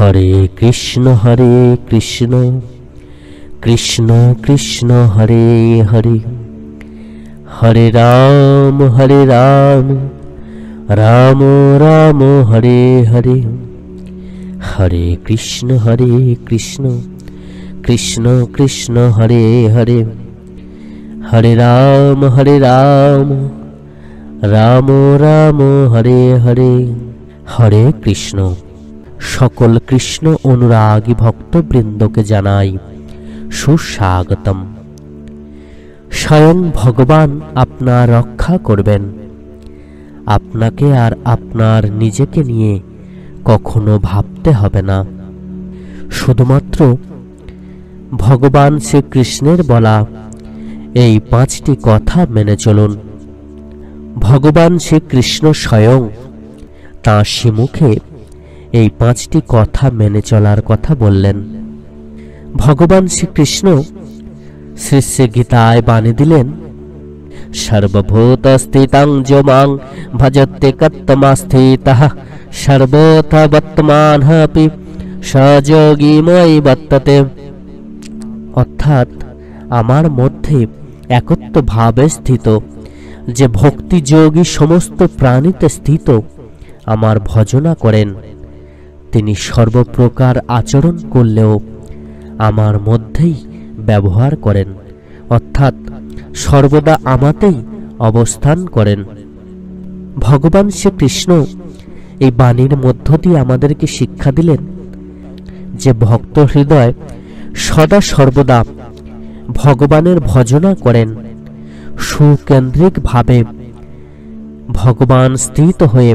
হরে কৃষ্ণ কৃষ্ণ কৃষ্ণ হরে হরে, হরে রাম রাম রাম হরে হরে, হরে কৃষ্ণ কৃষ্ণ কৃষ্ণ হরে হরে, হরে রাম রাম রাম হরে হরে। হরে কৃষ্ণ। সকল কৃষ্ণ অনুরাগী ভক্তবৃন্দকে জানাই সুস্বাগতম। স্বয়ং ভগবান আপনার রক্ষা করবেন। আপনাকে আর আপনার নিজেকে নিয়ে কখনো ভাবতে হবে না। শুধুমাত্র ভগবান শ্রীকৃষ্ণের বলা এই 5টি কথা মেনে চলুন। ভগবান শ্রীকৃষ্ণ স্বয়ং তাঁর শ্রীমুখে এই 5টি কথা মেনে চলার কথা বললেন। ভগবান শ্রীকৃষ্ণ শ্রী শ্রী গীতায় বাণী দিলেন, সর্বভূতস্থিতং যো মাং ভজতে কত্তমাস্থিতঃ সর্বথা বর্তমানঃপি স যোগী ময়ি বর্ততে। অর্থাৎ আমার মধ্যে একত্ব ভাবে স্থিত, যে ভক্তি যোগী সমস্ত প্রাণীতে স্থিত আমার ভজনা করেন, তিনি সর্বপ্রকার আচরণ করলেও আমার মধ্যেই ব্যবহার করেন, অর্থাৎ সর্বদা আমাতেই অবস্থান করেন। ভগবান শ্রীকৃষ্ণ এই বাণীর মধ্য দিয়ে আমাদেরকে শিক্ষা দিলেন যে ভক্ত হৃদয় সদা সর্বদা ভগবানের ভজনা করেন, সুকেন্দ্রিক ভাবে ভগবান স্থিত হয়ে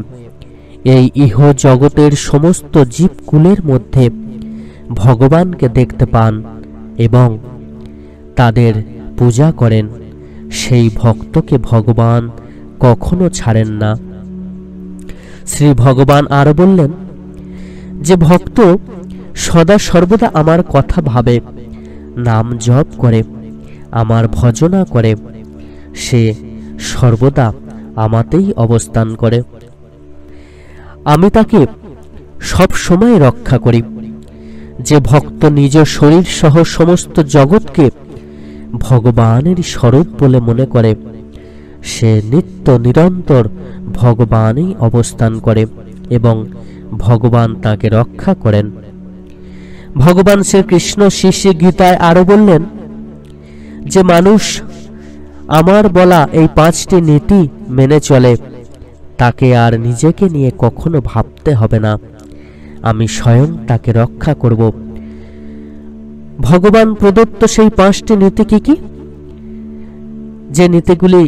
এই ইহ জগতের সমস্ত জীবকুলের মধ্যে ভগবানকে দেখতে পান এবং তাদের পূজা করেন। সেই ভক্তকে ভগবান কখনো ছাড়েন না। শ্রী ভগবান আরো বললেন যে ভক্ত সদা সর্বদা আমার কথা ভাবে, নাম জপ করে, আমার ভজনা করে, সে সর্বদা আমাতেই অবস্থান করে। আমি তাকে সব সময় রক্ষা করি। যে ভক্ত নিজ শরীর সহ সমস্ত জগৎকে ভগবানের স্বরূপ বলে মনে করে, সে নিত্য নিরন্তর ভগবানেই অবস্থান করে এবং ভগবান তাকে রক্ষা করেন। ভগবান শ্রীকৃষ্ণ শ্রী গীতায় আরো বললেন যে মানুষ আমার বলা এই 5টি নীতি মেনে চলে, তাকে আর নিজেকে নিয়ে কখনো ভাবতে হবে না। আমি স্বয়ং তাকে রক্ষা করব। ভগবান প্রদত্ত সেই 5টি নীতি কি কি? যে নীতিগুলি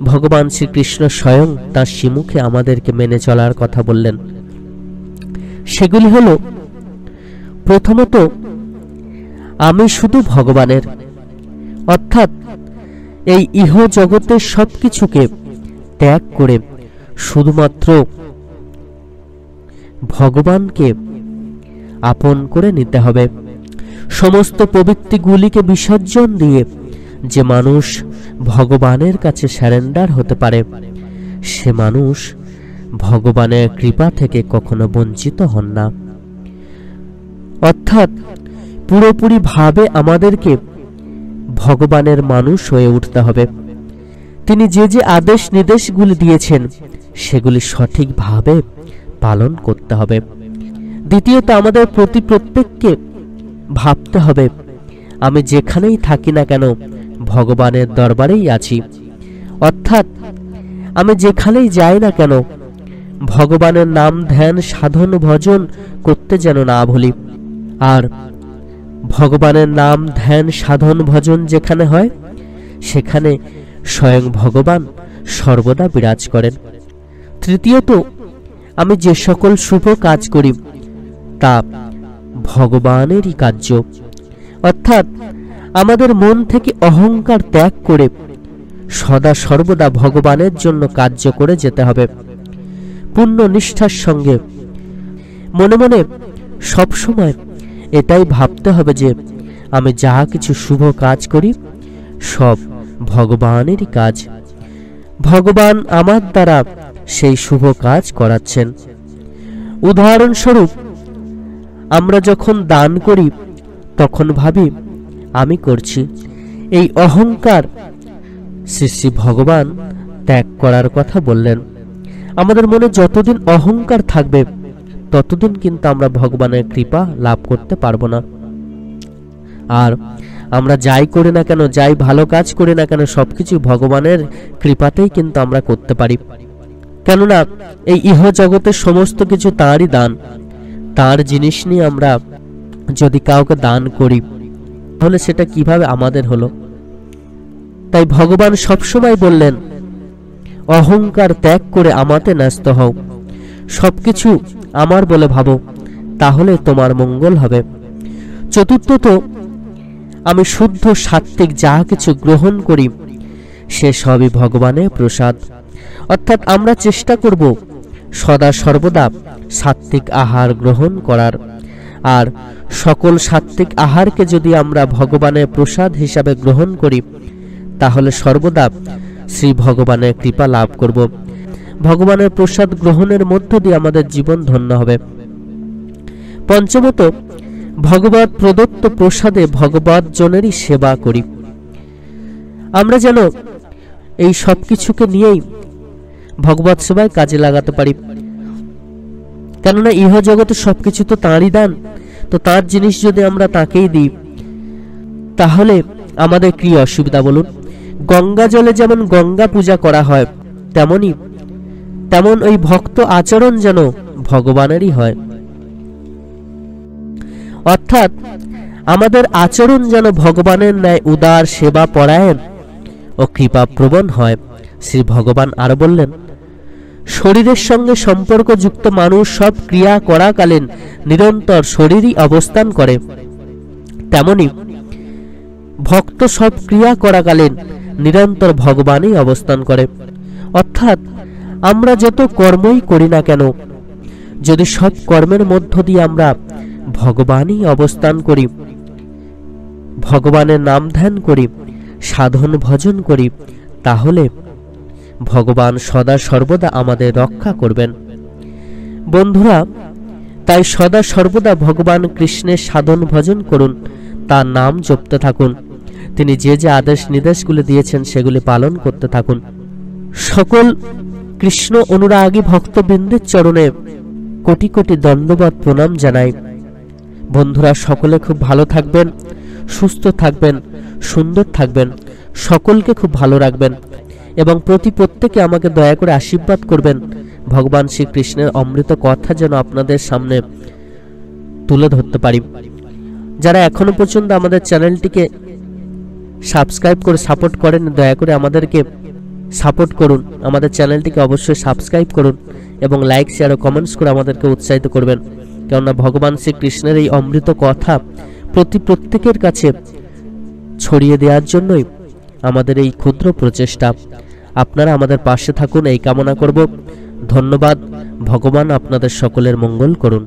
ভগবান শ্রীকৃষ্ণ স্বয়ং তার শ্রীমুখে আমাদেরকে মেনে চলার কথা বললেন, সেগুলি হলো, প্রথমত আমি শুধু ভগবানের, অর্থাৎ এই ইহ জগতের সবকিছুকে ত্যাগ করে শুধুমাত্র ভগবানকে আপন করে নিতে হবে। সমস্ত প্রবৃত্তিগুলিকে বিসর্জন দিয়ে যে মানুষ ভগবানের কাছে সারেন্ডার হতে পারে, সে মানুষ ভগবানের কৃপা থেকে কখনো বঞ্চিত হন না। অর্থাৎ পুরোপুরি ভাবে আমাদেরকে ভগবানের মানুষ হয়ে উঠতে হবে। তিনি যে যে আদেশ নির্দেশগুলি দিয়েছেন সেগুলি সঠিকভাবে পালন করতে হবে। দ্বিতীয়ত আমাদের প্রত্যেককে ভাবতে হবে, আমি যেখানেই থাকি না কেন ভগবানের দরবারেই আছি। অর্থাৎ আমি যেখানেই যাই না কেন ভগবানের নাম ধ্যান সাধন ভজন করতে যেন না ভুলি। আর ভগবানের নাম ধ্যান সাধন ভজন যেখানে হয় সেখানে স্বয়ং ভগবান সর্বদা বিরাজ করেন। তৃতীয়ত আমি যে সকল শুভ কাজ করি তা ভগবানেরই কার্য, অর্থাৎ আমাদের মন থেকে অহংকার ত্যাগ করে সদা সর্বদা ভগবানের জন্য কার্য করে যেতে হবে। পূর্ণ নিষ্ঠার সঙ্গে মনে মনে সব সময় এটাই ভাবতে হবে যে আমি যা কিছু শুভ কাজ করি সব ভগবানেরই কাজ। ভগবান আমার দ্বারা সেই শুভ কাজ করাচ্ছেন। উদাহরণস্বরূপ আমরা যখন দান করি তখন ভাবি আমি করছি। এই অহংকার শ্রী শ্রী ভগবান ত্যাগ করার কথা বললেন। আমাদের মনে যতদিন অহংকার থাকবে ততদিন কিন্তু আমরা ভগবানের কৃপা লাভ করতে পারবো না। আর আমরা যাই করি না কেন, যাই ভালো কাজ করি না কেন, সবকিছু ভগবানের কৃপাতেই কিন্তু আমরা করতে পারি। কেননা এই ইহ জগতের সমস্ত কিছু তাঁরই দান। তার জিনিস নিয়ে আমরা যদি কাউকে দান করি তাহলে সেটা কিভাবে আমাদের হলো? তাই ভগবান সবসময় বললেন, অহংকার ত্যাগ করে আমাতে ন্যস্ত হও, সবকিছু আমার বলে ভাবো, তাহলে তোমার মঙ্গল হবে। চতুর্থত, আমি শুদ্ধ সাত্ত্বিক যা কিছু গ্রহণ করি সে সবই ভগবানের প্রসাদ। অর্থাৎ আমরা চেষ্টা করব সদা সর্বদা সাত্ত্বিক আহার গ্রহণ করার। আর সকল সাত্ত্বিক আহারকে যদি আমরা ভগবানের প্রসাদ হিসাবে গ্রহণ করি তাহলে সর্বদা শ্রী ভগবানের কৃপা লাভ করব। ভগবানের প্রসাদ গ্রহণের মধ্য দিয়ে আমাদের জীবন ধন্য হবে। পঞ্চমত, ভগবত প্রদত্ত প্রসাদে ভগবত জনেরই সেবা করি। আমরা যেন এই সব কিছুকে নিয়েই ভগবত সেবায় কাজে লাগাতে পারি। কেননা ইহ জগতে সবকিছু তো তাঁরই দান। তো তাঁর জিনিস যদি আমরা তাঁকেই দিই তাহলে আমাদের কি অসুবিধা বলুন? গঙ্গা জলে যেমন গঙ্গা পূজা করা হয় তেমন ওই ভক্ত আচরণ যেন ভগবানেরই হয়। অর্থাৎ আমাদের আচরণ যেন ভগবানের ন্যায় উদার, সেবা পরায়ণ ও কৃপাপ্রবণ হয়। শ্রী ভগবান আরো বললেন, শরীরের সঙ্গে সম্পর্কযুক্ত মানুষ সব ক্রিয়া করাকালীন নিরন্তর শরীরই অবস্থান করে, তেমনি ভক্ত সব ক্রিয়া করাকালীন নিরন্তর ভগবানই অবস্থান করে। অর্থাৎ আমরা যত কর্মই করি না কেন, যদি সব কর্মের মধ্য দিয়ে আমরা ভগবানই অবস্থান করি, ভগবানের নাম ধ্যান করি, সাধন ভজন করি, তাহলে ভগবান সদা সর্বদা আমাদের রক্ষা করবেন। বন্ধুরা, তাই সদা সর্বদা ভগবান কৃষ্ণের সাধন ভজন করুন, তার নাম জপতে থাকুন। তিনি যে যে আদেশ নির্দেশগুলি দিয়েছেন সেগুলি পালন করতে থাকুন। সকল কৃষ্ণ অনুরাগী ভক্তবৃন্দের চরণে কোটি কোটি দণ্ডবত প্রণাম জানাই। বন্ধুরা, সকলে খুব ভালো থাকবেন, সুস্থ থাকবেন, সুন্দর থাকবেন, সকলকে খুব ভালো রাখবেন এবং প্রত্যেকে আমাকে দয়া করে আশীর্বাদ করবেন। ভগবান শ্রীকৃষ্ণের অমৃত কথা যেন আপনাদের সামনে তুলে ধরতে পারি। যারা এখনো পর্যন্ত আমাদের চ্যানেলটিকে সাবস্ক্রাইব করে সাপোর্ট করেন, দয়া করে আমাদেরকে সাপোর্ট করুন। আমাদের চ্যানেলটিকে অবশ্যই সাবস্ক্রাইব করুন এবং লাইক, শেয়ার ও কমেন্টস করে আমাদেরকে উৎসাহিত করবেন। কেননা ভগবান শ্রীকৃষ্ণের এই অমৃত কথা প্রত্যেকের কাছে ছড়িয়ে দেওয়ার জন্যই আমাদের এই ক্ষুদ্র প্রচেষ্টা। আপনারা আমাদের পাশে থাকুন এই কামনা করব। ধন্যবাদ। ভগবান আপনাদের সকলের মঙ্গল করুন।